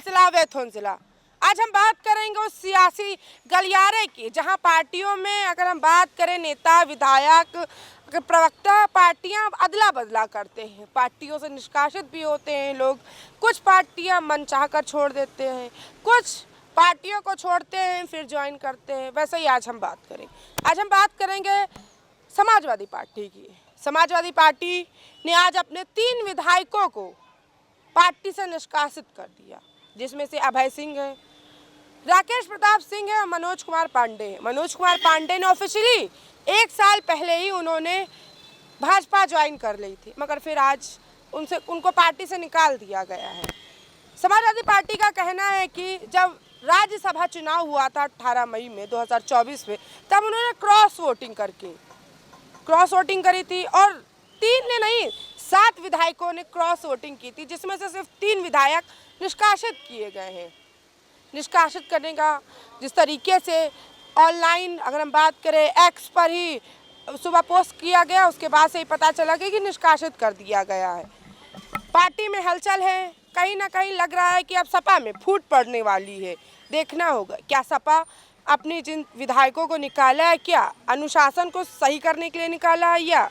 सिलसिला व थुनसिला। आज हम बात करेंगे उस सियासी गलियारे की जहां पार्टियों में अगर हम बात करें नेता विधायक प्रवक्ता पार्टियां अदला बदला करते हैं, पार्टियों से निष्कासित भी होते हैं लोग। कुछ पार्टियां मनचाह कर छोड़ देते हैं, कुछ पार्टियों को छोड़ते हैं फिर ज्वाइन करते हैं। वैसे ही आज हम बात करेंगे समाजवादी पार्टी की। समाजवादी पार्टी ने आज अपने 3 विधायकों को पार्टी से निष्कासित कर दिया, जिसमें से अभय सिंह है, राकेश प्रताप सिंह है और मनोज कुमार पांडे है। मनोज कुमार पांडे ने ऑफिशियली 1 साल पहले ही उन्होंने भाजपा ज्वाइन कर ली थी, मगर फिर आज उनको पार्टी से निकाल दिया गया है। समाजवादी पार्टी का कहना है कि जब राज्यसभा चुनाव हुआ था 18 मई में 2024 में, तब उन्होंने क्रॉस वोटिंग करी थी और 3 ने नहीं 7 विधायकों ने क्रॉस वोटिंग की थी, जिसमें से सिर्फ 3 विधायक निष्कासित किए गए हैं। निष्कासित करने का जिस तरीके से ऑनलाइन अगर हम बात करें एक्स पर ही सुबह पोस्ट किया गया, उसके बाद से ही पता चला कि निष्कासित कर दिया गया है। पार्टी में हलचल है, कहीं ना कहीं लग रहा है कि अब सपा में फूट पड़ने वाली है। देखना होगा क्या सपा अपनी जिन विधायकों को निकाला है, क्या अनुशासन को सही करने के लिए निकाला है या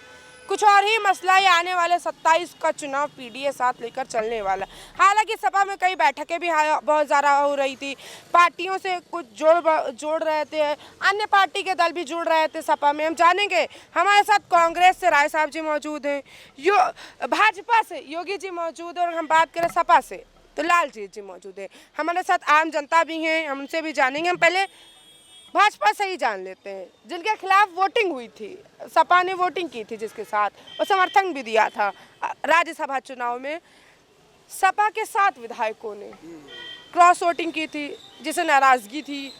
कुछ और ही मसला है। आने वाले 27 का चुनाव पीडीए साथ लेकर चलने वाला। हालांकि सपा में कई बैठकें भी बहुत ज़्यादा हो रही थी, पार्टियों से कुछ जोड़ रहे थे, अन्य पार्टी के दल भी जुड़ रहे थे सपा में। हम जानेंगे, हमारे साथ कांग्रेस से राय साहब जी मौजूद हैं, भाजपा से योगी जी मौजूद हैं और हम बात करें सपा से तो लाल जी मौजूद हैं। हमारे साथ आम जनता भी हैं, हम उनसे भी जानेंगे। हम पहले भाजपा से ही जान लेते हैं, जिनके खिलाफ वोटिंग हुई थी, सपा ने वोटिंग की थी जिसके साथ और समर्थन भी दिया था राज्यसभा चुनाव में। सपा के 7 विधायकों ने क्रॉस वोटिंग की थी, जिसे नाराजगी थी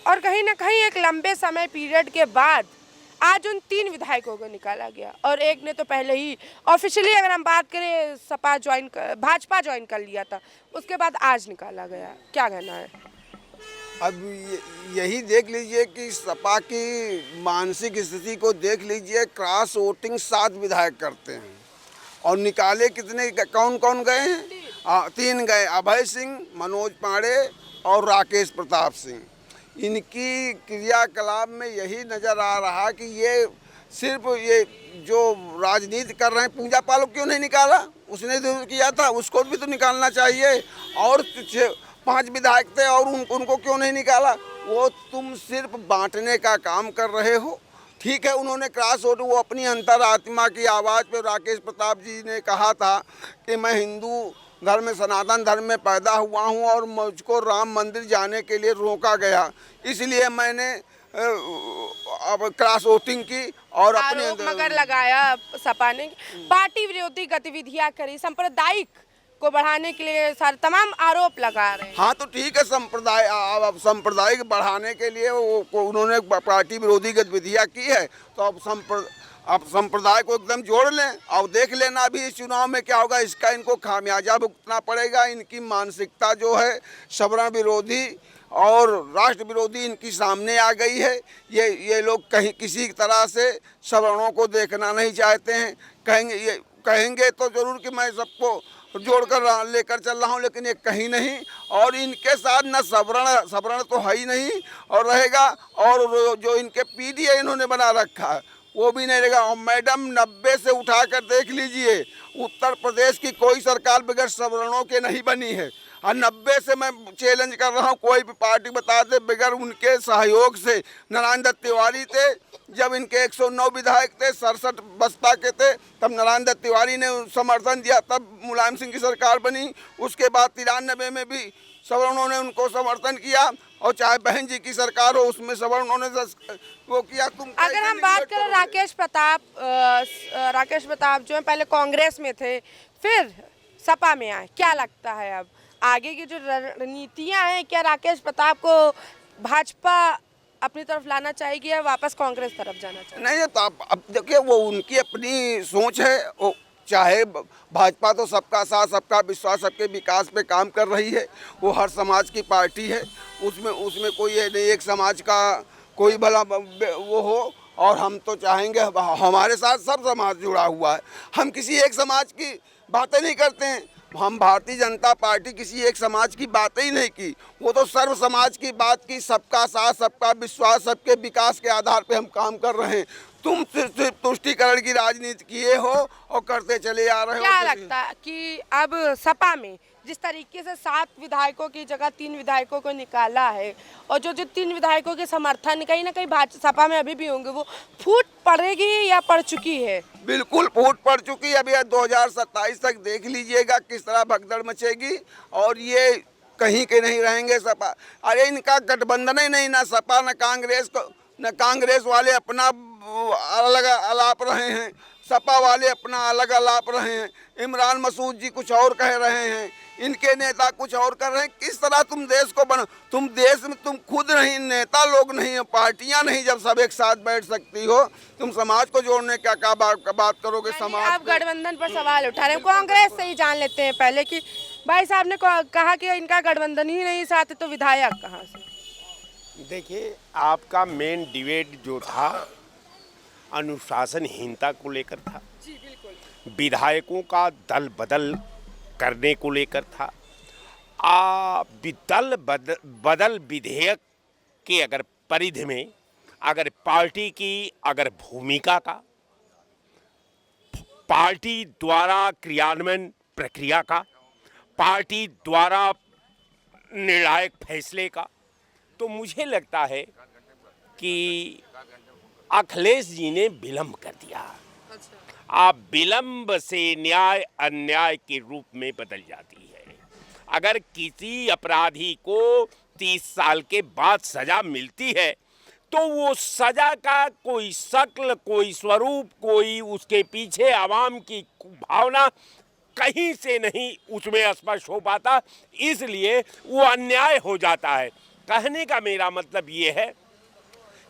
और कहीं ना कहीं एक लंबे समय पीरियड के बाद आज उन 3 विधायकों को निकाला गया और एक ने तो पहले ही ऑफिशियली अगर हम बात करें भाजपा ज्वाइन कर लिया था, उसके बाद आज निकाला गया। क्या कहना है? अब यही देख लीजिए कि सपा की मानसिक स्थिति को देख लीजिए। क्रॉस वोटिंग 7 विधायक करते हैं और निकाले कितने, कौन कौन गए हैं? 3 गए, अभय सिंह, मनोज पांडे और राकेश प्रताप सिंह। इनकी क्रियाकलाप में यही नज़र आ रहा कि ये सिर्फ ये जो राजनीति कर रहे हैं, पूजा पाल क्यों नहीं निकाला? उसने जो किया था उसको भी तो निकालना चाहिए। और 5 विधायक थे और उनको क्यों नहीं निकाला? वो तुम सिर्फ बांटने का काम कर रहे हो। ठीक है, उन्होंने क्रॉस वोट, वो अपनी अंतरात्मा की आवाज़ पे राकेश प्रताप जी ने कहा था कि मैं हिंदू धर्म में, सनातन धर्म में पैदा हुआ हूँ और मुझको राम मंदिर जाने के लिए रोका गया, इसलिए मैंने अब क्रॉस वोटिंग की और अपने मगर लगाया सपा ने पार्टी विरोधी गतिविधियां करी, सांप्रदायिक को बढ़ाने के लिए सारे तमाम आरोप लगा रहे हैं। हाँ तो ठीक है, सांप्रदायिक बढ़ाने के लिए उन्होंने पार्टी विरोधी गतिविधियाँ की है, तो अब संप्रदाय को एकदम जोड़ लें और देख लेना अभी इस चुनाव में क्या होगा। इसका इनको खामियाजा भुगतना पड़ेगा। इनकी मानसिकता जो है सवर्ण विरोधी और राष्ट्र विरोधी इनकी सामने आ गई है। ये लोग कहीं किसी तरह से सवर्णों को देखना नहीं चाहते हैं। कहेंगे तो जरूर कि मैं सबको जोड़कर लेकर चल रहा हूँ, लेकिन ये कहीं नहीं। और इनके साथ न सवर्ण तो है ही नहीं और रहेगा, और जो इनके पीडीए इन्होंने बना रखा है वो भी नहीं रहेगा। और मैडम 90 से उठाकर देख लीजिए, उत्तर प्रदेश की कोई सरकार बगैर सवर्णों के नहीं बनी है। और 90 से मैं चैलेंज कर रहा हूँ, कोई भी पार्टी बता दे बगैर उनके सहयोग से। नारायण दत्त तिवारी थे, जब इनके 109 विधायक थे, 67 बसपा के थे, तब नारायण दत्त तिवारी ने समर्थन दिया, तब मुलायम सिंह की सरकार बनी। उसके बाद 93 में भी सवर्णों ने उनको समर्थन किया, और चाहे बहन जी की सरकार हो उसमें सवर्णों ने वो किया। अगर हम बात करें राकेश प्रताप जो है पहले कांग्रेस में थे, फिर सपा में आए, क्या लगता है अब आगे की जो रणनीतियां हैं, क्या राकेश प्रताप को भाजपा अपनी तरफ लाना चाहेगी या वापस कांग्रेस तरफ जाना चाहिए? नहीं, तो अब देखिए वो उनकी अपनी सोच है। वो चाहे भाजपा तो सबका साथ, सबका विश्वास, सबके विकास पे काम कर रही है। वो हर समाज की पार्टी है, उसमें कोई ये नहीं एक समाज का कोई भला वो हो। और हम तो चाहेंगे, हमारे साथ सब समाज जुड़ा हुआ है, हम किसी एक समाज की बातें नहीं करते हैं। हम भारतीय जनता पार्टी किसी एक समाज की बात ही नहीं की, वो तो सर्व समाज की बात की। सबका साथ, सबका विश्वास, सबके विकास के आधार पे हम काम कर रहे हैं। तुम सिर्फ तुष्टीकरण की राजनीति किए हो और करते चले आ रहे हो। क्या लगता है कि अब सपा में जिस तरीके से 7 विधायकों की जगह 3 विधायकों को निकाला है और जो 3 विधायकों के समर्थन कहीं ना कहीं भाजपा सपा में अभी भी होंगे, वो फूट पड़ेगी या पड़ चुकी है? बिल्कुल फूट पड़ चुकी है। अभी 2027 तक देख लीजिएगा किस तरह भगदड़ मचेगी और ये कहीं के नहीं रहेंगे सपा। अरे इनका गठबंधन ही नहीं, ना सपा न कांग्रेस को, न कांग्रेस वाले अपना अलग अलाप रहे हैं, सपा वाले अपना अलग अलाप रहे हैं। इमरान मसूद जी कुछ और कह रहे हैं, इनके नेता कुछ और कर रहे हैं। किस तरह तुम देश को बना, तुम देश में तुम खुद नहीं, नेता लोग नहीं हो, पार्टियां नहीं, जब सब एक साथ बैठ सकती हो, तुम समाज को जोड़ने क्या बात करोगे? समाज आप गठबंधन पर सवाल उठा रहे हैं। कांग्रेस से ही जान लेते हैं पहले कि भाई साहब ने कहा कि इनका गठबंधन ही नहीं साथ, तो विधायक कहाँ से? देखिए, आपका मेन डिबेट जो था अनुशासनहीनता को लेकर था, जी बिल्कुल। विधायकों का दल बदल करने को लेकर था। दल बदल विधेयक के अगर परिधि में अगर पार्टी की अगर भूमिका का, पार्टी द्वारा क्रियान्वयन प्रक्रिया का, पार्टी द्वारा निर्णायक फैसले का, तो मुझे लगता है कि अखिलेश जी ने विलंब कर दिया। आप विलंब से न्याय अन्याय के रूप में बदल जाती है। अगर किसी अपराधी को 30 साल के बाद सजा मिलती है तो वो सजा का कोई शक्ल, कोई स्वरूप, कोई उसके पीछे आवाम की भावना कहीं से नहीं उसमें स्पष्ट हो पाता, इसलिए वो अन्याय हो जाता है। कहने का मेरा मतलब ये है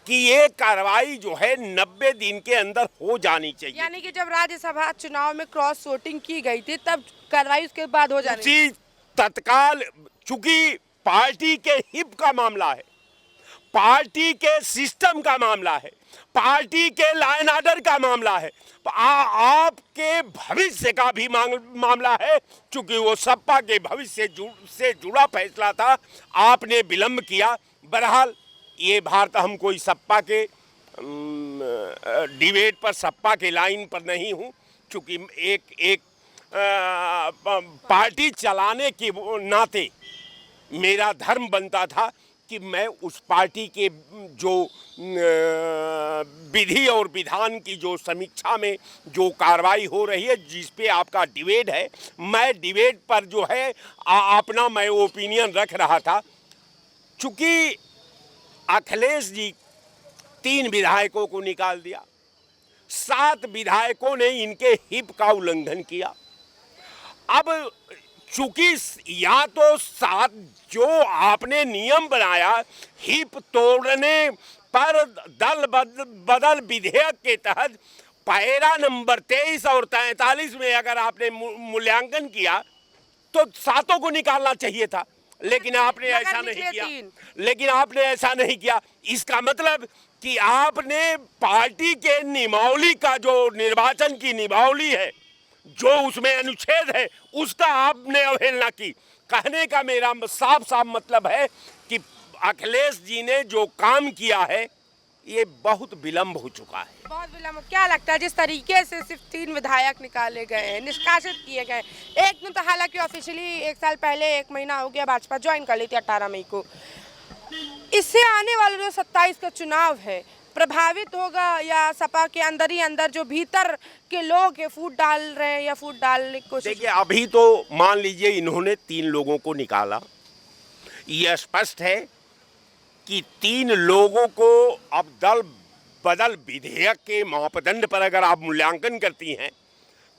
कि ये कार्रवाई जो है 90 दिन के अंदर हो जानी चाहिए। यानी कि जब राज्यसभा चुनाव में क्रॉस वोटिंग की गई थी तब कार्रवाई उसके बाद हो जानी उसी तत्काल, चूंकि पार्टी के हित का मामला है, पार्टी के सिस्टम का मामला है, पार्टी के लॉ एंड ऑर्डर का मामला है, आपके भविष्य का भी मामला है। चूंकि वो सपा के भविष्य से जुड़ा फैसला था, आपने विलंब किया। बहरहाल ये भारत, हम कोई सपा के डिबेट पर, सपा के लाइन पर नहीं हूँ, चूंकि एक पार्टी चलाने के नाते मेरा धर्म बनता था कि मैं उस पार्टी के जो विधि और विधान की जो समीक्षा में जो कार्रवाई हो रही है, जिस पे आपका डिबेट है, मैं डिबेट पर जो है अपना मैं ओपिनियन रख रहा था। चूंकि अखिलेश जी 3 विधायकों को निकाल दिया, 7 विधायकों ने इनके हिप का उल्लंघन किया। अब चूंकि या तो 7 जो आपने नियम बनाया हिप तोड़ने पर दल बदल विधेयक के तहत पैरा नंबर 23 और 43 में अगर आपने मूल्यांकन किया तो 7 को निकालना चाहिए था, लेकिन आपने ऐसा नहीं किया। लेकिन आपने ऐसा नहीं किया। इसका मतलब कि आपने पार्टी के नियमावली का, जो निर्वाचन की नियमावली है, जो उसमें अनुच्छेद है, उसका आपने अवहेलना की। कहने का मेरा साफ साफ मतलब है कि अखिलेश जी ने जो काम किया है ये बहुत विलंब हो चुका है। बहुत विलंब। क्या लगता है जिस तरीके से सिर्फ 3 विधायक निकाले गए हैं, निष्कासित किए गए, एक ने तो हालांकि ऑफिशियली 1 साल पहले, 1 महीना हो गया, भाजपा ज्वाइन कर ली थी 18 मई को, इससे आने वाला जो 27 का चुनाव है प्रभावित होगा या सपा के अंदर ही अंदर जो भीतर के लोग हैं फूट डाल रहे हैं या फूट डालने की कोशिश? देखिए, अभी तो मान लीजिए इन्होंने 3 लोगों को निकाला, यह स्पष्ट है कि 3 लोगों को अब दल बदल विधेयक के मापदंड पर अगर आप मूल्यांकन करती हैं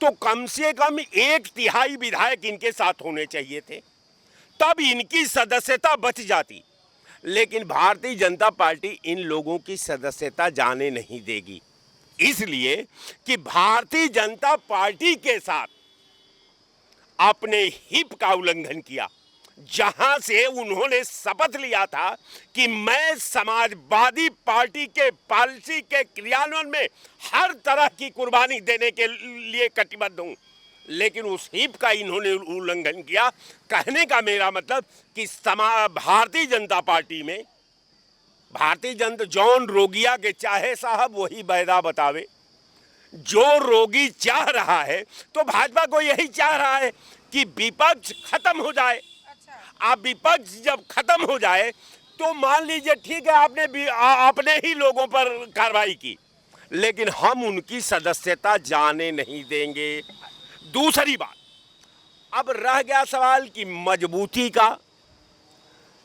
तो कम से कम 1/3 विधायक इनके साथ होने चाहिए थे, तब इनकी सदस्यता बच जाती। लेकिन भारतीय जनता पार्टी इन लोगों की सदस्यता जाने नहीं देगी, इसलिए कि भारतीय जनता पार्टी के साथ अपने हिप का उल्लंघन किया, जहां से उन्होंने शपथ लिया था कि मैं समाजवादी पार्टी के पॉलिसी के क्रियान्वयन में हर तरह की कुर्बानी देने के लिए कटिबद्ध हूं। लेकिन उस हिप का इन्होंने उल्लंघन किया। कहने का मेरा मतलब कि भारतीय जनता पार्टी में भारतीय जनता जॉन रोगिया के चाहे साहब वही बैदा बतावे। जो रोगी चाह रहा है तो भाजपा को यही चाह रहा है कि विपक्ष खत्म हो जाए। आप विपक्ष जब खत्म हो जाए तो मान लीजिए ठीक है, आपने भी अपने ही लोगों पर कार्रवाई की, लेकिन हम उनकी सदस्यता जाने नहीं देंगे। दूसरी बात, अब रह गया सवाल कि मजबूती का,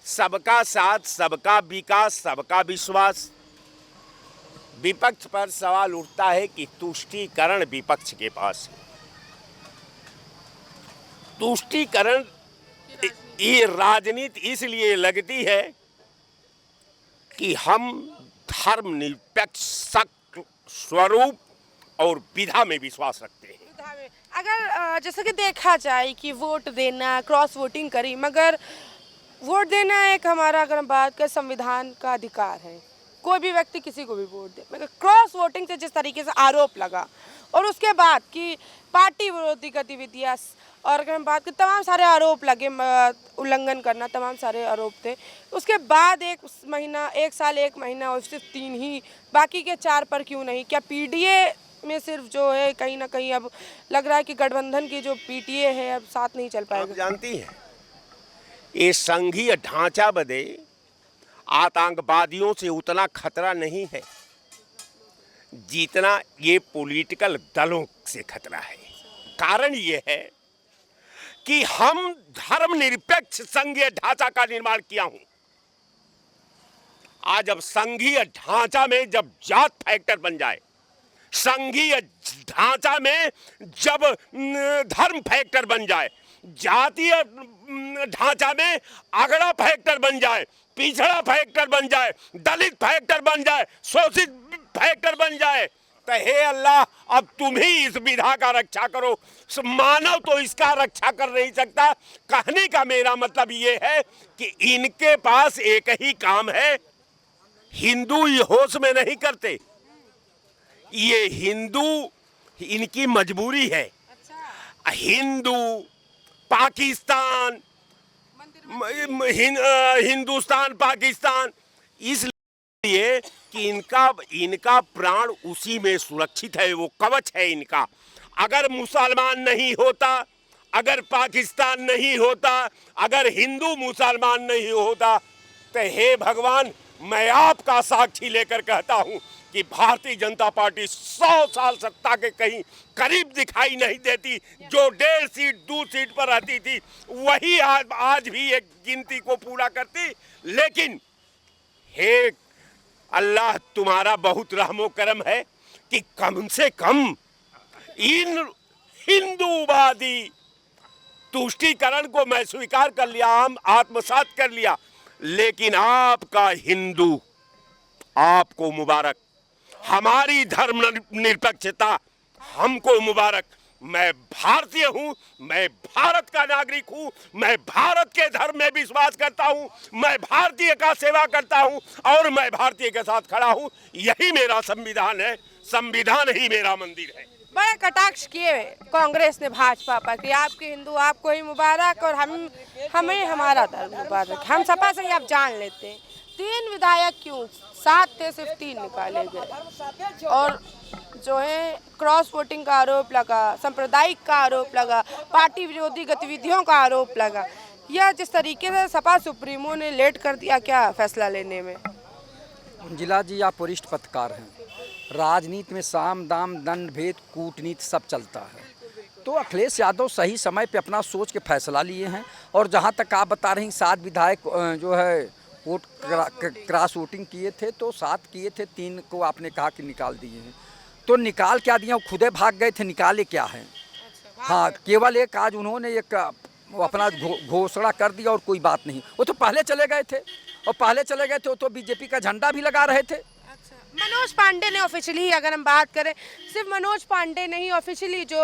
सबका साथ, सबका विकास, सबका विश्वास। विपक्ष पर सवाल उठता है कि तुष्टीकरण विपक्ष के पास है। तुष्टीकरण ये राजनीति इसलिए लगती है कि हम धर्मनिरपेक्ष स्वरूप और विधा में विश्वास रखते हैं। अगर जैसे कि देखा जाए कि वोट देना, क्रॉस वोटिंग करी, मगर वोट देना एक हमारा, अगर हम बात करें, संविधान का अधिकार है। कोई भी व्यक्ति किसी को भी वोट दे, मगर क्रॉस वोटिंग से जिस तरीके से आरोप लगा और उसके बाद कि पार्टी विरोधी गतिविधियाँ, और अगर हम बात करें तमाम सारे आरोप लगे, उल्लंघन करना, तमाम सारे आरोप थे। उसके बाद एक महीना, एक साल, एक महीना और सिर्फ 3 ही, बाकी के 4 पर क्यों नहीं? क्या पीडीए में सिर्फ जो है कहीं ना कहीं अब लग रहा है कि गठबंधन की जो पीटीए है अब साथ नहीं चल पाएगा? आप जानती हैं, ये संघीय ढांचा बदे आतंकवादियों से उतना खतरा नहीं है जितना ये पॉलिटिकल दलों से खतरा है। कारण ये है कि हम धर्मनिरपेक्ष संघीय ढांचा का निर्माण किया हूं। आज अब संघीय ढांचा में जब जात फैक्टर बन जाए, संघीय ढांचा में जब धर्म फैक्टर बन जाए, जातीय ढांचा में अगड़ा फैक्टर बन जाए, पिछड़ा फैक्टर बन जाए, दलित फैक्टर बन जाए, शोषित फैक्टर बन जाए, तो हे अल्लाह अब तुम ही इस विधा का रक्षा करो। मानव तो इसका रक्षा कर नहीं सकता। कहने का मेरा मतलब ये है कि इनके पास एक ही काम है, हिंदू ये होश में नहीं करते, ये हिंदू इनकी मजबूरी है। हिंदू, पाकिस्तान, हिंदुस्तान, पाकिस्तान, इसलिए कि इनका प्राण उसी में सुरक्षित है, वो कवच है इनका। अगर मुसलमान नहीं होता, अगर पाकिस्तान नहीं होता, अगर हिंदू मुसलमान नहीं होता, तो हे भगवान, मैं आपका साक्षी लेकर कहता हूं कि भारतीय जनता पार्टी 100 साल सत्ता के कहीं करीब दिखाई नहीं देती। जो 1.5 सीट 2 सीट पर रहती थी वही आज भी एक गिनती को पूरा करती। लेकिन हे अल्लाह, तुम्हारा बहुत रहमो करम है कि कम से कम इन हिंदूवादी तुष्टीकरण को मैं स्वीकार कर लिया, हम आत्मसात कर लिया, लेकिन आपका हिंदू, आपको मुबारक। हमारी धर्म निरपेक्षता हमको मुबारक। मैं भारतीय हूं, मैं भारत का नागरिक हूं, मैं भारत के धर्म में विश्वास करता हूं, मैं भारतीय का सेवा करता हूं और मैं भारतीय के साथ खड़ा हूं। यही मेरा संविधान है, संविधान ही मेरा मंदिर है। बड़े कटाक्ष किए कांग्रेस ने भाजपा पर कि आपके हिंदू आपको ही मुबारक और हमें हमारा धर्म मुबारक। हम सपा से ही आप जान लेते हैं 3 विधायक क्यों? 7 थे, सिर्फ 3 निकाले गए। और जो है क्रॉस वोटिंग का आरोप लगा, सांप्रदायिक का आरोप लगा, पार्टी विरोधी गतिविधियों का आरोप लगा। यह जिस तरीके से सपा सुप्रीमो ने लेट कर दिया क्या फैसला लेने में? जिला जी, आप वरिष्ठ पत्रकार हैं। राजनीति में साम दाम दंड भेद कूटनीति सब चलता है, तो अखिलेश यादव सही समय पे अपना सोच के फैसला लिए हैं। और जहां तक आप बता रही 7 विधायक जो है वोट क्रॉस वोटिंग किए थे, तो 7 किए थे, 3 को आपने कहा कि निकाल दिए हैं। तो निकाल क्या दिया? खुदे भाग गए थे, निकाले क्या है? हाँ, केवल एक आज उन्होंने एक अपना घोषणा कर दिया और कोई बात नहीं। वो तो पहले चले गए थे, और पहले चले गए थे तो बीजेपी का झंडा भी लगा रहे थे। मनोज पांडे ने ऑफिशियली, अगर हम बात करें, सिर्फ मनोज पांडे नहीं, ऑफिशियली जो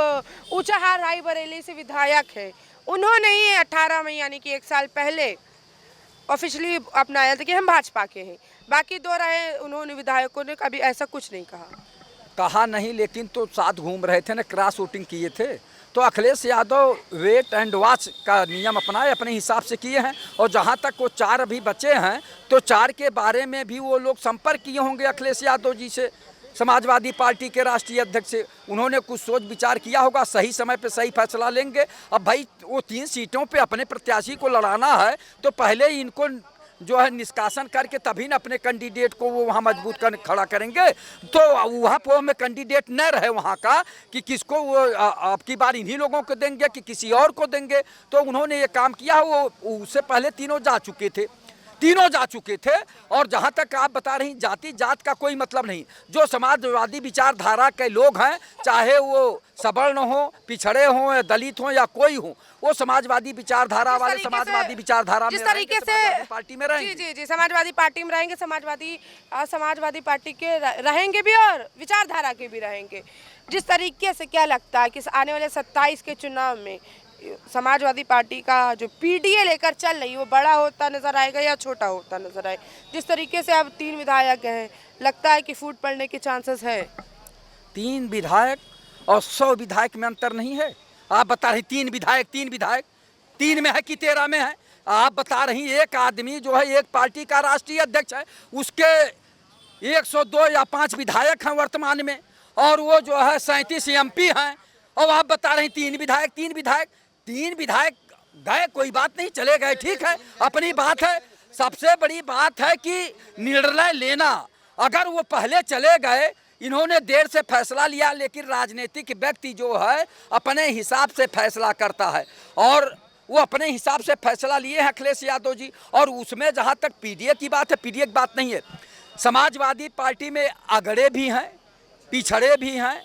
ऊंचाहार रायबरेली से विधायक है, उन्होंने ही 18 में यानी कि 1 साल पहले ऑफिशियली अपनाया था कि हम भाजपा के हैं। बाकी 2 रहे, उन्होंने विधायकों ने कभी ऐसा कुछ नहीं कहा। कहा नहीं, लेकिन तो साथ घूम रहे थे ना, क्रॉस वोटिंग किए थे। तो Akhilesh Yadav wait and watch का नियम अपनाए, अपने हिसाब से किए हैं। और जहाँ तक वो 4 अभी बचे हैं तो 4 के बारे में भी वो लोग संपर्क किए होंगे अखिलेश यादव जी से, समाजवादी पार्टी के राष्ट्रीय अध्यक्ष से। उन्होंने कुछ सोच विचार किया होगा, सही समय पे सही फैसला लेंगे। अब भाई वो 3 सीटों पे अपने प्रत्याशी को लड़ाना है तो पहले ही इनको जो है निष्कासन करके तभी ना अपने कैंडिडेट को वो वहाँ मजबूत कर खड़ा करेंगे। तो वहाँ पर में कैंडिडेट न रहे वहाँ का कि किसको वो अब की बार इन्हीं लोगों को देंगे कि किसी और को देंगे। तो उन्होंने ये काम किया, वो उससे पहले तीनों जा चुके थे। और जहाँ तक आप बता रही जाति जात का कोई मतलब नहीं, जो समाजवादी विचारधारा के लोग हैं, चाहे वो सवर्ण हो, पिछड़े हों या दलित हों या कोई हो, वो समाजवादी विचारधारा वाले समाजवादी विचारधारा में जिस तरीके से पार्टी में रहेंगे। जी समाजवादी पार्टी में रहेंगे, समाजवादी पार्टी के रहेंगे भी और विचारधारा के भी रहेंगे। जिस तरीके से क्या लगता है कि आने वाले 27 के चुनाव में समाजवादी पार्टी का जो पीडीए लेकर चल रही है वो बड़ा होता नजर आएगा या छोटा होता नजर आए? जिस तरीके से अब 3 विधायक हैं, लगता है कि फूट पड़ने के चांसेस है? 3 विधायक और 100 विधायक में अंतर नहीं है। आप बता रही 3 विधायक 3 में है कि 13 में है? आप बता रही एक आदमी जो है एक पार्टी का राष्ट्रीय अध्यक्ष है, उसके 102 या 5 विधायक हैं वर्तमान में, और वो जो है 37 MP हैं। और आप बता रही 3 विधायक गए, कोई बात नहीं, चले गए, ठीक है, अपनी बात है। सबसे बड़ी बात है कि निर्णय लेना, अगर वो पहले चले गए, इन्होंने देर से फैसला लिया, लेकिन राजनीतिक व्यक्ति जो है अपने हिसाब से फैसला करता है, और वो अपने हिसाब से फैसला लिए हैं अखिलेश यादव जी। और उसमें जहाँ तक पीडीए की बात है, पीडीए की बात नहीं है, समाजवादी पार्टी में अगड़े भी हैं, पिछड़े भी हैं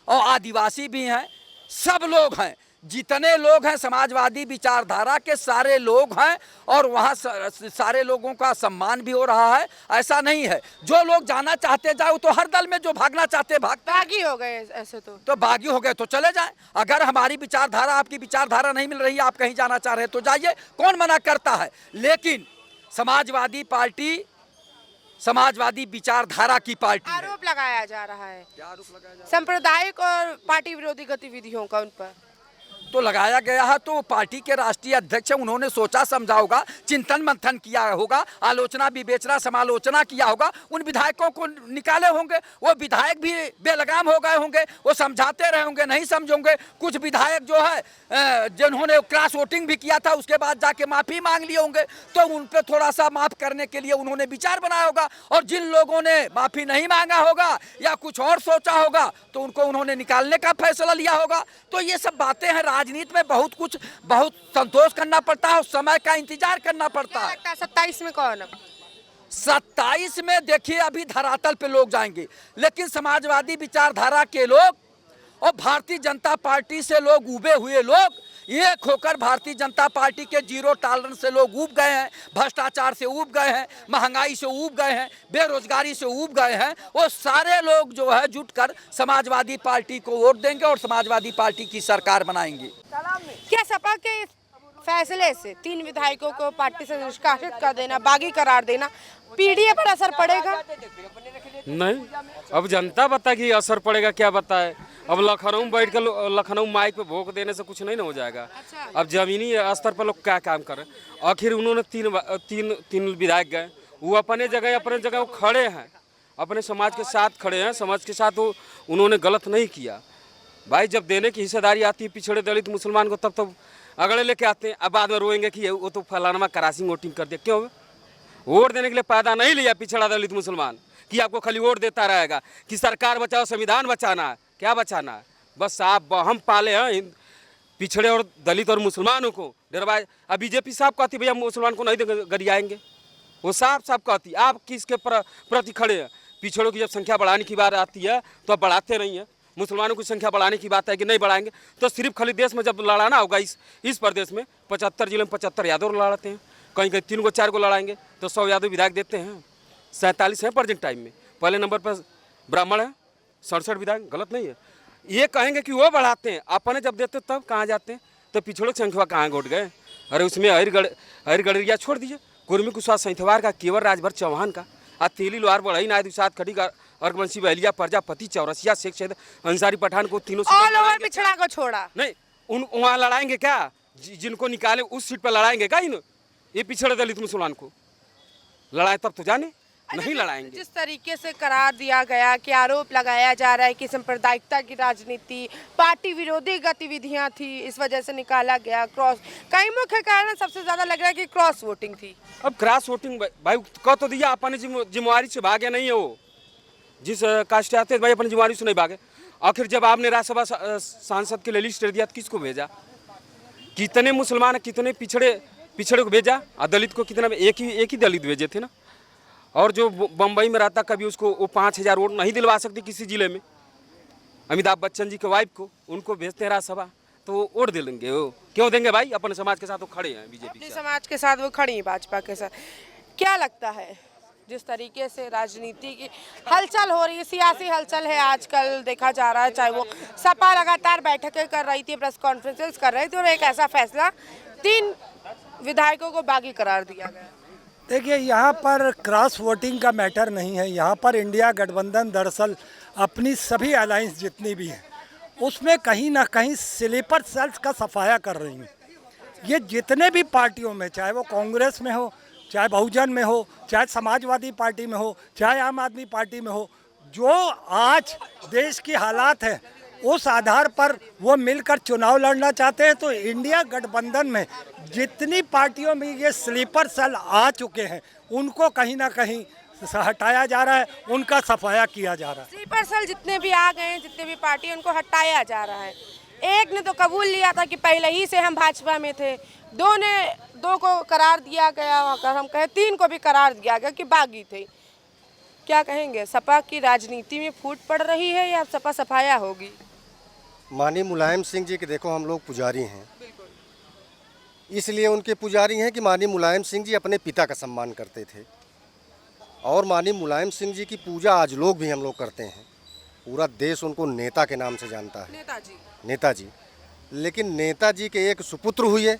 और आदिवासी भी हैं, सब लोग हैं। जितने लोग हैं समाजवादी विचारधारा के सारे लोग हैं, और वहाँ सारे लोगों का सम्मान भी हो रहा है। ऐसा नहीं है जो लोग जाना चाहते जाओ, तो हर दल में जो भागना चाहते बागी हो गए, ऐसे तो बागी हो गए तो चले जाएं। अगर हमारी विचारधारा आपकी विचारधारा नहीं मिल रही है, आप कहीं जाना चाह रहे हैं तो जाइए, कौन मना करता है। लेकिन समाजवादी पार्टी समाजवादी विचारधारा की पार्टी। आरोप लगाया जा रहा है, क्या आरोप लगाया जा रहा है? सांप्रदायिक और पार्टी विरोधी गतिविधियों का उन पर तो लगाया गया है। तो पार्टी के राष्ट्रीय अध्यक्ष उन्होंने सोचा समझा होगा, चिंतन मंथन किया होगा, आलोचना विवेचना समालोचना किया होगा, उन विधायकों को निकाले होंगे। वो विधायक भी बेलगाम हो गए होंगे, वो समझाते रहे होंगे, नहीं समझोगे। कुछ विधायक जो है जिन्होंने क्रॉस वोटिंग भी किया था, उसके बाद जाके माफ़ी मांग लिए होंगे, तो उन पर थोड़ा सा माफ़ करने के लिए उन्होंने विचार बनाया होगा। और जिन लोगों ने माफ़ी नहीं मांगा होगा या कुछ और सोचा होगा, तो उनको उन्होंने निकालने का फैसला लिया होगा। तो ये सब बातें हैं, राजनीति में बहुत संतोष करना पड़ता है और समय का इंतजार करना पड़ता है। 27 में कौन? 27 में देखिए अभी धरातल पे लोग जाएंगे, लेकिन समाजवादी विचारधारा के लोग और भारतीय जनता पार्टी से लोग उबे हुए लोग एक होकर भारतीय जनता पार्टी के 0 टॉलरेंस से लोग ऊब गए हैं, भ्रष्टाचार से ऊब गए हैं, महंगाई से ऊब गए हैं, बेरोजगारी से ऊब गए हैं। वो सारे लोग जो है जुटकर समाजवादी पार्टी को वोट देंगे और समाजवादी पार्टी की सरकार बनाएंगे। क्या सपा के फैसले से 3 विधायकों को पार्टी से निष्कासित कर देना, बागी करार देना, पीडीए पर असर पड़ेगा? नहीं, अब जनता बताएगी असर पड़ेगा, क्या बताए। अब लखनऊ में बैठ कर लखनऊ माइक पे भोग देने से कुछ नहीं ना हो जाएगा। अब जमीनी स्तर पर लोग क्या काम कर रहे हैं। आखिर उन्होंने तीन विधायक गए, वो अपने जगह वो खड़े हैं, अपने समाज के साथ खड़े हैं, समाज के साथ वो उन्होंने गलत नहीं किया। भाई जब देने की हिस्सेदारी आती है पिछड़े दलित मुसलमान को, तब तो अगले लेके आते हैं। अब बाद में रोएंगे कि वो तो फलाना क्रॉसिंग वोटिंग कर दिया। क्यों? वोट देने के लिए पैदा नहीं लिया पिछड़ा दलित मुसलमान कि आपको खाली वोट देता रहेगा कि सरकार बचाओ, संविधान बचाना है। क्या बचाना है? बस आप हम पाले हैं पिछड़े और दलित और मुसलमानों को डरवाए। अब बीजेपी साहब कहती भैया मुसलमान को नहीं गरियाएंगे, वो साफ कहती। आप किसके प्रति खड़े हैं? पिछड़ों की जब संख्या बढ़ाने की बात आती है तो आप बढ़ाते नहीं हैं। मुसलमानों की संख्या बढ़ाने की बात है कि नहीं बढ़ाएंगे, तो सिर्फ खाली देश में जब लड़ाना होगा, इस प्रदेश में 75 जिले में 75 यादव लड़ाते हैं, कहीं 3 को 4 को लड़ाएंगे तो 100 यादव विधायक देते हैं। 47 है प्रेजेंट टाइम में, पहले नंबर पर ब्राह्मण है, 67 विधायक, गलत नहीं है। ये कहेंगे कि वो बढ़ाते हैं, अपने जब देते तब कहाँ जाते हैं? तो पिछड़ों की संख्या कहाँ घोट गए? अरे उसमें हरिगढ़िया छोड़ दीजिए, कुर्मी कुशवाहा सैंथवार का, केवल राजभर चौहान का, तेली लोहार बढ़ई नायद उसाद खड़ी का, अर्गवंशी बहलिया प्रजापति चौरसिया शेख शहीद अंसारी पठान को तीनों ऑल ओवर पिछड़ा को छोड़ा नहीं, उन वहाँ लड़ाएंगे क्या? जिनको निकाले उस सीट पर लड़ाएंगे क्या? इन ये पिछड़े दलित मुसलमान को लड़ाए तब तो जाने, नहीं लड़ाएंगे। जिस तरीके से करार दिया गया कि आरोप लगाया जा रहा है कि सांप्रदायिकता की राजनीति, पार्टी विरोधी गतिविधियां थी, इस वजह से निकाला गया क्रॉस। कई मुख्य कारण सबसे ज्यादा लग रहा है कि क्रॉस वोटिंग थी। अब क्रॉस वोटिंग भाई कह तो दिया, अपनी जिम्मेवारी से भागे नहीं है वो। जिस कास्ट आते भाई अपनी जिम्मेवारी से नहीं भागे। आखिर जब आपने राज्यसभा सांसद के लिए लिस्ट दिया तो किसको भेजा? कितने मुसलमान कितने पिछड़े को भेजा? और दलित को कितना? एक ही दलित भेजे थे ना। और जो बम्बई में रहता, कभी उसको वो 5,000 वोट नहीं दिलवा सकती किसी जिले में। अमिताभ बच्चन जी के वाइफ को उनको भेजते हैं राज्यसभा, तो वो वोट दे देंगे। वो क्यों देंगे भाई? अपने समाज के साथ वो खड़े हैं, बीजेपी अपने समाज के साथ वो खड़ी है, भाजपा के साथ। क्या लगता है जिस तरीके से राजनीति की हलचल हो रही है, सियासी हलचल है आजकल देखा जा रहा है, चाहे वो सपा लगातार बैठकें कर रही थी, प्रेस कॉन्फ्रेंसेस कर रही थी, और एक ऐसा फैसला 3 विधायकों को बागी करार दिया गया। देखिए, यहाँ पर क्रॉस वोटिंग का मैटर नहीं है। यहाँ पर इंडिया गठबंधन दरअसल अपनी सभी अलायंस जितनी भी हैं उसमें कहीं ना कहीं स्लीपर सेल्स का सफाया कर रही हैं। ये जितने भी पार्टियों में, चाहे वो कांग्रेस में हो, चाहे बहुजन में हो, चाहे समाजवादी पार्टी में हो, चाहे आम आदमी पार्टी में हो, जो आज देश की हालात है उस आधार पर वो मिलकर चुनाव लड़ना चाहते हैं। तो इंडिया गठबंधन में जितनी पार्टियों में ये स्लीपर सेल आ चुके हैं उनको कहीं ना कहीं हटाया जा रहा है, उनका सफाया किया जा रहा है। स्लीपर सेल जितने भी आ गए हैं, जितने भी पार्टी, उनको हटाया जा रहा है। एक ने तो कबूल लिया था कि पहले ही से हम भाजपा में थे, 2 को करार दिया गया, अगर हम कहें 3 को भी करार दिया गया कि बागी थे। क्या कहेंगे, सपा की राजनीति में फूट पड़ रही है या सपा सफाया होगी? माननीय मुलायम सिंह जी के देखो, हम लोग पुजारी हैं, इसलिए उनके पुजारी हैं कि माननीय मुलायम सिंह जी अपने पिता का सम्मान करते थे, और माननीय मुलायम सिंह जी की पूजा आज लोग भी हम लोग करते हैं। पूरा देश उनको नेता के नाम से जानता है, नेताजी। लेकिन नेताजी के एक सुपुत्र हुए,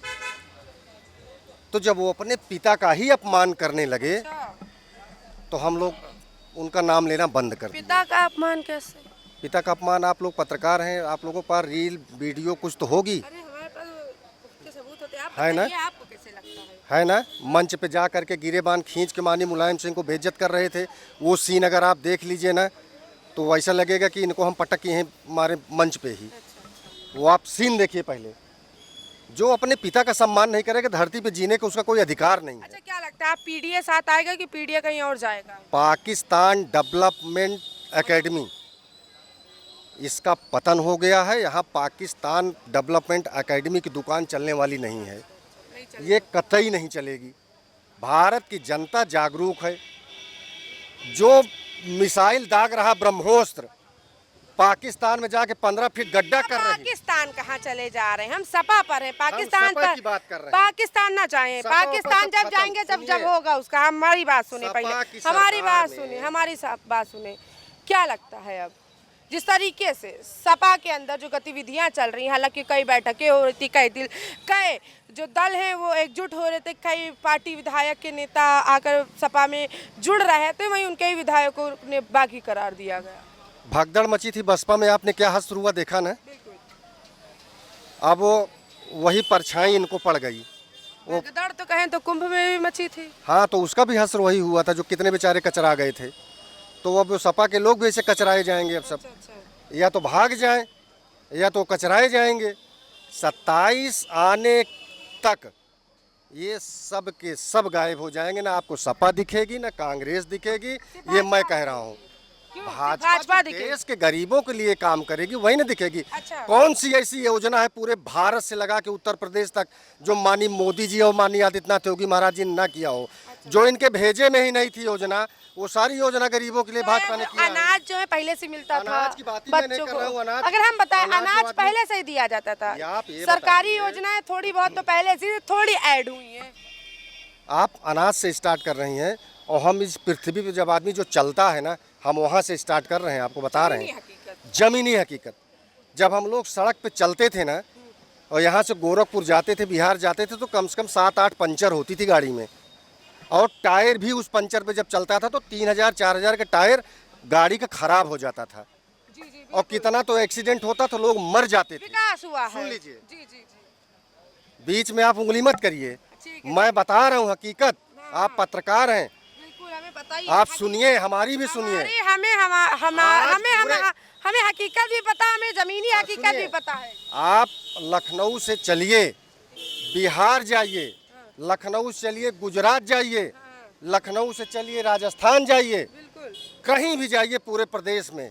तो जब वो अपने पिता का ही अपमान करने लगे तो हम लोग उनका नाम लेना बंद कर दिया। पिता का अपमान कैसे? पिता का अपमान, आप लोग पत्रकार हैं, आप लोगों के पास रील वीडियो कुछ तो होगी, अरे हमारे पास पुख्ते सबूत होते हैं, आप है ना? बताइए, आपको कैसे लगता है ना? मंच पे जा करके गिरेबान खींच के माननीय मुलायम सिंह को बेइज्जत कर रहे थे। वो सीन अगर आप देख लीजिए ना तो ऐसा लगेगा कि इनको हम पटक किए हैं हमारे मंच पे ही। वो आप सीन देखिए पहले। जो अपने पिता का सम्मान नहीं करेगा, धरती पे जीने का उसका कोई अधिकार नहीं है। अच्छा, क्या लगता है, आप पीडीए साथ आएगा कि पीडीए कहीं और जाएगा? पाकिस्तान डेवलपमेंट एकेडमी, इसका पतन हो गया है। यहाँ पाकिस्तान डेवलपमेंट एकेडमी की दुकान चलने वाली नहीं है, ये कतई नहीं चलेगी। भारत की जनता जागरूक है। जो मिसाइल दाग रहा ब्रह्मोस्त्र, पाकिस्तान में जाके 15 फीट गड्ढा कर रहे हैं। पाकिस्तान कहाँ चले जा रहे हैं? हम सपा पर हैं, पाकिस्तान सपा पर की बात कर रहे हैं। पाकिस्तान ना जाएं, सपा पाकिस्तान पर जब जाएंगे जब सुनिए। होगा उसका। हमारी बात सुने सपा पहले, की हमारी सरकार बात में- सुने, हमारी बात सुने। क्या लगता है अब जिस तरीके से सपा के अंदर जो गतिविधियां चल रही हैं, हालांकि कई बैठकें हो रही थी, कई जो दल हैं वो एकजुट हो रहे थे, कई पार्टी विधायक के नेता आकर सपा में जुड़ रहे थे, वहीं उनके ही विधायकों ने बागी करार दिया गया। भगदड़ मची थी बसपा में, आपने क्या हश्र हुआ देखा ना? अब वो वही परछाई इनको पड़ गई। भगदड़ तो कहें तो कुंभ में भी मची थी। हाँ, तो उसका भी हश्र वही हुआ था, जो कितने बेचारे कचरा गए थे। तो अब सपा के लोग भी ऐसे कचराए जाएंगे अब सब, या तो भाग जाएं या तो कचराए जाएंगे। 27 आने तक ये सब के सब गायब हो जाएंगे। ना आपको सपा दिखेगी, ना कांग्रेस दिखेगी, ये मैं कह रहा हूँ। भाजपा दिखेगी। देश के गरीबों के लिए काम करेगी, वही ना दिखेगी। अच्छा। कौन सी ऐसी योजना है पूरे भारत से लगा के उत्तर प्रदेश तक जो माननीय मोदी जी और माननीय आदित्यनाथ योगी महाराज जी ने ना किया हो? जो इनके भेजे में ही नहीं थी योजना, वो सारी योजना गरीबों के लिए भाजपा ने किया है। अनाज जो है पहले से मिलता था अनाज की बात ही मैं नहीं बच्चों कर को। रहा हूँ, अनाज- अगर हम बताएं, अनाज अनाज बात पहले से ही दिया जाता था। ये आप ये सरकारी बताइए। योजनाएं थोड़ी बहुत तो पहले से थोड़ी ऐड हुई हैं। आप अनाज से स्टार्ट कर रही हैं, और हम इस पृथ्वी पे जब आदमी जो चलता है ना, हम वहाँ से स्टार्ट कर रहे हैं, आपको बता रहे हैं। जमीनी हकीकत। जब हम लोग सड़क पे चलते थे ना, और यहाँ से गोरखपुर जाते थे, बिहार जाते थे, तो कम से कम 7-8 पंचर होती थी गाड़ी में, और टायर भी उस पंचर पे जब चलता था तो 3000-4000 का टायर गाड़ी का खराब हो जाता था। और कितना तो एक्सीडेंट होता तो लोग मर जाते थे। विकास हुआ है। सुन लीजिए, जी जी जी बीच में आप उंगली मत करिए, ठीक है। मैं बता रहा हूँ हकीकत। आप पत्रकार हैं, बिल्कुल हमें बताइए। आप सुनिए, हमारी भी सुनिए। हमारी हमें हमें हकीकत भी पता, हमें जमीनी हकीकत भी पता है। आप लखनऊ से चलिए, बिहार जाइए, लखनऊ से चलिए गुजरात जाइए, लखनऊ से चलिए राजस्थान जाइए, बिल्कुल कहीं भी जाइए पूरे प्रदेश में।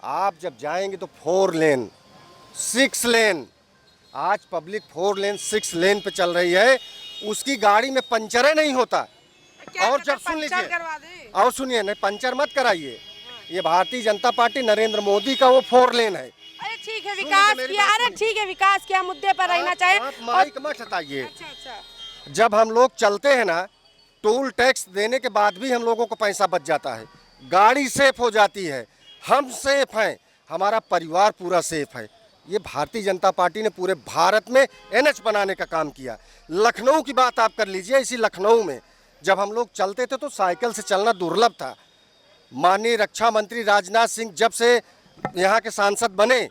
आप जब जाएंगे तो 4 लेन 6 लेन, आज पब्लिक 4 लेन 6 लेन पे चल रही है, उसकी गाड़ी में पंचर नहीं होता। क्या और पता जब सुन पंचर लीजिए, करवा दें। और सुनिए, नहीं पंचर मत कराइए, ये भारतीय जनता पार्टी नरेंद्र मोदी का वो 4 लेन है। अरे ठीक है, सुन विकास लीजिए मेरी किया, बात अरे सुनिए। ठीक है, विकास किया, मुद्दे पर रहना चाहिए। आप माइक मत हटाइए। अच्छा अच्छा, जब हम लोग चलते हैं ना, टोल टैक्स देने के बाद भी हम लोगों को पैसा बच जाता है, गाड़ी सेफ हो जाती है, हम सेफ हैं, हमारा परिवार पूरा सेफ है। ये भारतीय जनता पार्टी ने पूरे भारत में NH बनाने का काम किया। लखनऊ की बात आप कर लीजिए, इसी लखनऊ में जब हम लोग चलते थे तो साइकिल से चलना दुर्लभ था। माननीय रक्षा मंत्री राजनाथ सिंह जब से यहाँ के सांसद बने,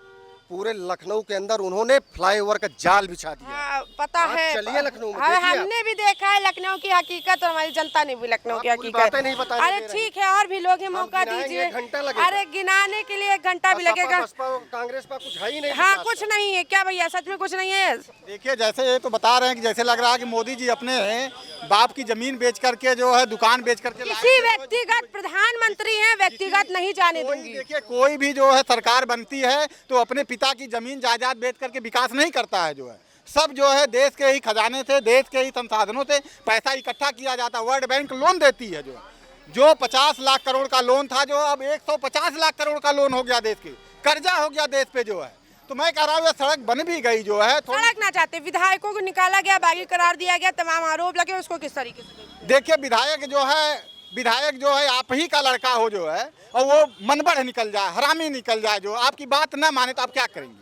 पूरे लखनऊ के अंदर उन्होंने फ्लाईओवर का जाल बिछा दिया। हाँ, पता आप है। चलिए लखनऊ में, हाँ, देखिए आप। हमने भी देखा है लखनऊ की हकीकत, और हमारी जनता ने भी लखनऊ की आप पूरी हकीकत। बातें नहीं बताने अरे दे रहे ठीक है, और भी लोग हैं, मौका गिनाएंगे, दीजिए। 1 घंटा लगेगा। अरे गिनाने के लिए 1 घंटा भी सपा, लगेगा। बसपा, कांग्रेस पर कुछ है ही नहीं। हाँ, विकास कुछ का। नहीं है क्या भैया, सच में कुछ नहीं है। देखिए, जैसे ये तो बता रहे हैं कि जैसे लग रहा है कि मोदी जी अपने बाप की जमीन बेच करके जो है दुकान बेच करके लाए किसी हैं। व्यक्तिगत प्रधानमंत्री हैं, व्यक्तिगत नहीं जाने कोई दूंगी। देखिए, कोई भी जो है सरकार बनती है तो अपने पिता की जमीन जायदाद बेच करके विकास नहीं करता है। जो है सब जो है देश के ही खजाने से, देश के ही संसाधनों से पैसा इकट्ठा किया जाता है। वर्ल्ड बैंक लोन देती है। जो 50 लाख करोड़ का लोन था, जो अब 150 लाख करोड़ का लोन हो गया, देश के कर्जा हो गया देश पे जो है। तो मैं कह रहा हूँ ये सड़क बन भी गई जो है सड़क ना चाहते, विधायकों को निकाला गया, बागी करार दिया गया, तमाम आरोप लगे, उसको किस तरीके से? देखिए, विधायक जो है आप ही का लड़का हो जो है, और वो मनबढ़ निकल जाए, हरामी निकल जाए, जो आपकी बात ना माने तो आप क्या करेंगे?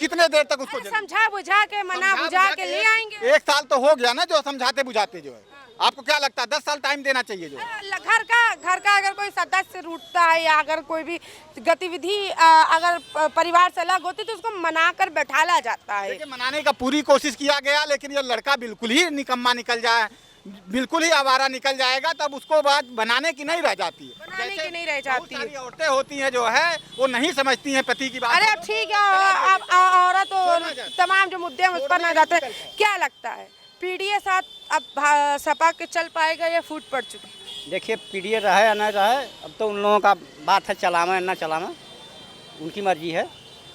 कितने देर तक उसको समझा बुझा के, मना बुझा के ले आएंगे। 1 साल तो हो गया ना जो समझाते बुझाते जो है। आपको क्या लगता है 10 साल टाइम देना चाहिए? जो घर का अगर कोई सदस्य रूठता है या अगर कोई भी गतिविधि अगर परिवार से अलग होती तो उसको मनाकर बैठाला जाता है। देखिए, मनाने का पूरी कोशिश किया गया, लेकिन ये लड़का बिल्कुल ही निकम्मा निकल जाए, बिल्कुल ही आवारा निकल जाएगा, तब उसको बात बनाने की नहीं रह जाती है। बनाने की नहीं रह बहुत जाती है। सारी औरतें होती हैं जो है वो नहीं समझती हैं पति की बात। अरे अब ठीक है, अब औरत और तमाम जो मुद्दे हैं उस पर न जाते। क्या लगता है पीडीए साथ अब सपा के चल पाएगा या फूट पड़ चुकी? देखिए, पीडीए रहे या न रहे, अब तो उन लोगों का बात है, चलाना या ना चलाना उनकी मर्जी है।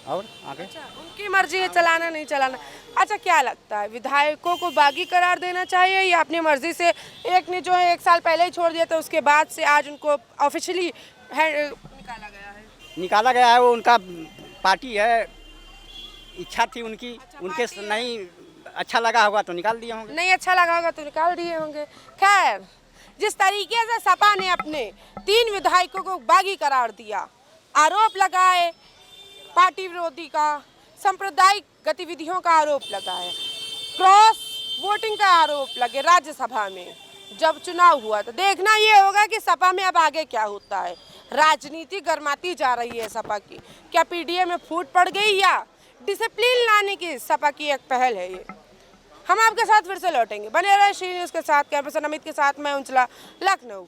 और आगे उनकी मर्जी है चलाना नहीं चलाना। अच्छा, क्या लगता है विधायकों को बागी करार देना चाहिए या अपनी मर्जी से? एक ने जो है 1 साल पहले ही छोड़ दिया था, उसके बाद से आज उनको ऑफिशियली निकाला गया है। निकाला गया है, वो उनका पार्टी है, इच्छा थी उनकी, उनके पार्टी है। नहीं अच्छा लगा होगा तो निकाल दिए होंगे। नहीं अच्छा लगा होगा तो निकाल दिए होंगे। खैर, जिस तरीके से सपा ने अपने 3 विधायकों को बागी करार दिया, आरोप लगाए, पार्टी विरोधी का, सांप्रदायिक गतिविधियों का आरोप लगाया, क्रॉस वोटिंग का आरोप लगे राज्यसभा में जब चुनाव हुआ, तो देखना ये होगा कि सपा में अब आगे क्या होता है। राजनीति गर्माती जा रही है सपा की। क्या पीडीए में फूट पड़ गई या डिसिप्लिन लाने की सपा की एक पहल है ये? हम आपके साथ फिर से लौटेंगे। बने रहे श्री न्यूज़ के साथ। कैमरा पर्सन अमित के साथ मैं उंचला, लखनऊ।